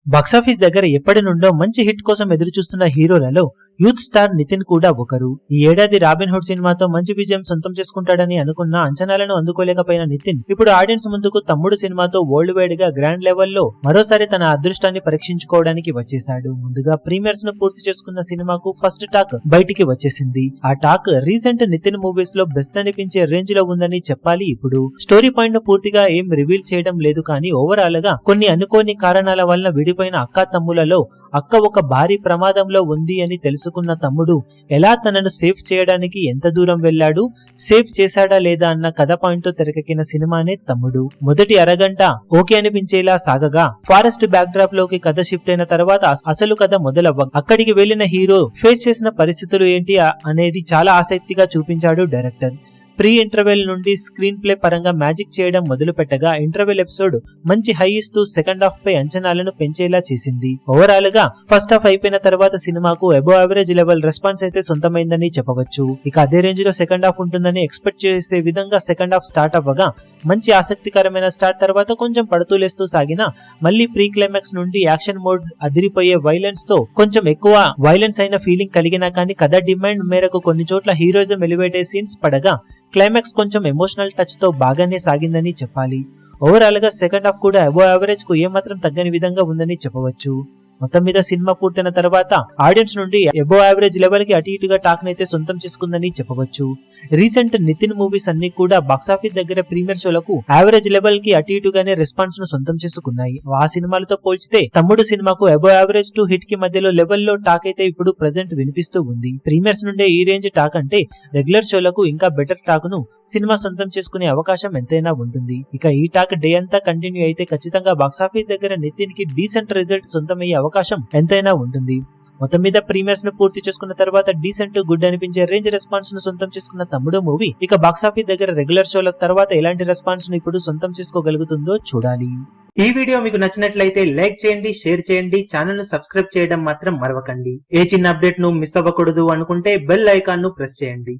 Box office దగ్గర ఎప్పటి నుండో మంచి హిట్ కోసం ఎదురుచూస్తున్న హీరోలలో యూత్ స్టార్ నితిన్ కూడా ఒకరు. ఈ ఏడాది రాబిన్ హుడ్ సినిమాతో మంచి విజయం సొంతం చేసుకుంటాడని అనుకున్న అంచనాలను అందుకోలేకపోయిన నితిన్ ఇప్పుడు ఆడియన్స్ ముందుకు తమ్ముడు సినిమాతో వరల్డ్ వైడ్ గా గ్రాండ్ లెవెల్లో మరోసారి తన అదృష్టాన్ని పరీక్షించుకోవడానికి వచ్చేశాడు. ముందుగా ప్రీమియర్స్ ను పూర్తి చేసుకున్న సినిమాకు ఫస్ట్ టాక్ బయటికి వచ్చేసింది. ఆ టాక్ రీసెంట్ నితిన్ మూవీస్ లో బెస్ట్ అనిపించే రేంజ్ లో ఉందని చెప్పాలి. ఇప్పుడు స్టోరీ పాయింట్ ను పూర్తిగా ఏం రివీల్ చేయడం లేదు, కానీ ఓవరాల్ గా కొన్ని అనుకోని కారణాల వలన విడిపోయిన అక్కా తమ్ములలో అక్క ఒక భారీ ప్రమాదంలో ఉంది అని తెలుసుకున్న తమ్ముడు ఎలా తనను సేఫ్ చేయడానికి ఎంత దూరం వెళ్లాడు, సేఫ్ చేశాడా లేదా అన్న కథ పాయింట్ తో తెరకెక్కిన సినిమానే తమ్ముడు. మొదటి అరగంట ఓకే అనిపించేలా సాగగా ఫారెస్ట్ బ్యాక్ డ్రాప్ లోకి కథ షిఫ్ట్ అయిన తర్వాత అసలు కథ మొదలవ్వ అక్కడికి వెళ్లిన హీరో ఫేస్ చేసిన పరిస్థితులు ఏంటి అనేది చాలా ఆసక్తిగా చూపించాడు డైరెక్టర్. ప్రీ ఇంటర్వెల్ నుండి స్క్రీన్ ప్లే పరంగా మ్యాజిక్ చేయడం మొదలు పెట్టగా ఇంటర్వెల్ ఎపిసోడ్ మంచి హై ఇస్తూ సెకండ్ హాఫ్ పై అంచనాలను పెంచేలా చేసింది. ఓవరాల్ గా ఫస్ట్ హాఫ్ అయిపోయిన తర్వాత సినిమాకు అబోవ్ యావరేజ్ లెవెల్ రెస్పాన్స్ అయితే సొంతమైందని చెప్పవచ్చు. ఇక అదే రేంజ్ లో సెకండ్ హాఫ్ ఉంటుందని ఎక్స్పెక్ట్ చేసే విధంగా సెకండ్ హాఫ్ స్టార్ట్ అవ్వగా మంచి ఆసక్తికరమైన స్టార్ట్ తర్వాత కొంచెం పడుతూలేస్తూ సాగిన మళ్ళీ ప్రీ క్లైమాక్స్ నుండి యాక్షన్ మోడ్ అదిరిపోయే వైలెన్స్ తో కొంచెం ఎక్కువ వైలెన్స్ అయిన ఫీలింగ్ కలిగినా కానీ కథ డిమాండ్ మేరకు కొన్ని చోట్ల హీరోయిజం ఎలివేటే సీన్స్ పడగా క్లైమాక్స్ కొంచెం ఎమోషనల్ టచ్ తో బాగానే సాగిందని చెప్పాలి. ఓవరాల్ గా సెకండ్ హాఫ్ కూడా అబోవ్ యావరేజ్ కు ఏమాత్రం తగ్గని విధంగా ఉందని చెప్పవచ్చు. మొత్తం మీద సినిమా పూర్తయిన తర్వాత ఆడియన్స్ నుండి అబోవ్ యావరేజ్ లెవెల్ కి అటు ఇటుగా టాక్ నైతే సొంతం చేసుకుందని చెప్పవచ్చు. రీసెంట్ నితిన్ మూవీస్ అన్ని కూడా బాక్సాఫీస్ దగ్గర ప్రీమియర్ షోలకు యావరేజ్ లెవెల్ కి అటు ఇటుగానే రెస్పాన్స్ ను సొంతం చేసుకున్నాయి. ఆ సినిమాలతో పోల్చితే తమ్ముడు సినిమాకు అబోవ్ యావరేజ్ టు హిట్ కి మధ్యలో లెవెల్లో టాక్ అయితే ఇప్పుడు ప్రెజెంట్ వినిపిస్తూ ఉంది. ప్రీమియర్స్ నుండే ఈ రేంజ్ టాక్ అంటే రెగ్యులర్ షోలకు ఇంకా బెటర్ టాక్ ను సినిమా సొంతం చేసుకునే అవకాశం ఎంతైనా ఉంటుంది. ఇక ఈ టాక్ డే అంతా కంటిన్యూ అయితే ఖచ్చితంగా బాక్సాఫీస్ దగ్గర నితిన్ కి డీసెంట్ రిజల్ట్ సొంతమయ్యే అవకాశం ఎంతైనా ఉంటుంది. మొత్తం మీద ప్రీమియర్స్ ను పూర్తి చేసుకున్న తర్వాత డీసెంట్ గుడ్ అనిపించే రేంజ్ రెస్పాన్స్ ను సొంతం చేసుకున్న తమ్ముడు మూవీ ఇక బాక్సాఫీస్ దగ్గర రెగ్యులర్ షోల తర్వాత ఎలాంటి రెస్పాన్స్ ను ఇప్పుడు సొంతం చేసుకోగలుగుతుందో చూడాలి. ఈ వీడియో మీకు నచ్చినట్లయితే లైక్ చేయండి, షేర్ చేయండి, ఛానల్ ను సబ్స్క్రైబ్ చేయడం మాత్రం మరవకండి. ఏ చిన్న అప్డేట్ ను మిస్ అవ్వకూడదు అనుకుంటే బెల్ ఐకాన్ ను ప్రెస్ చేయండి.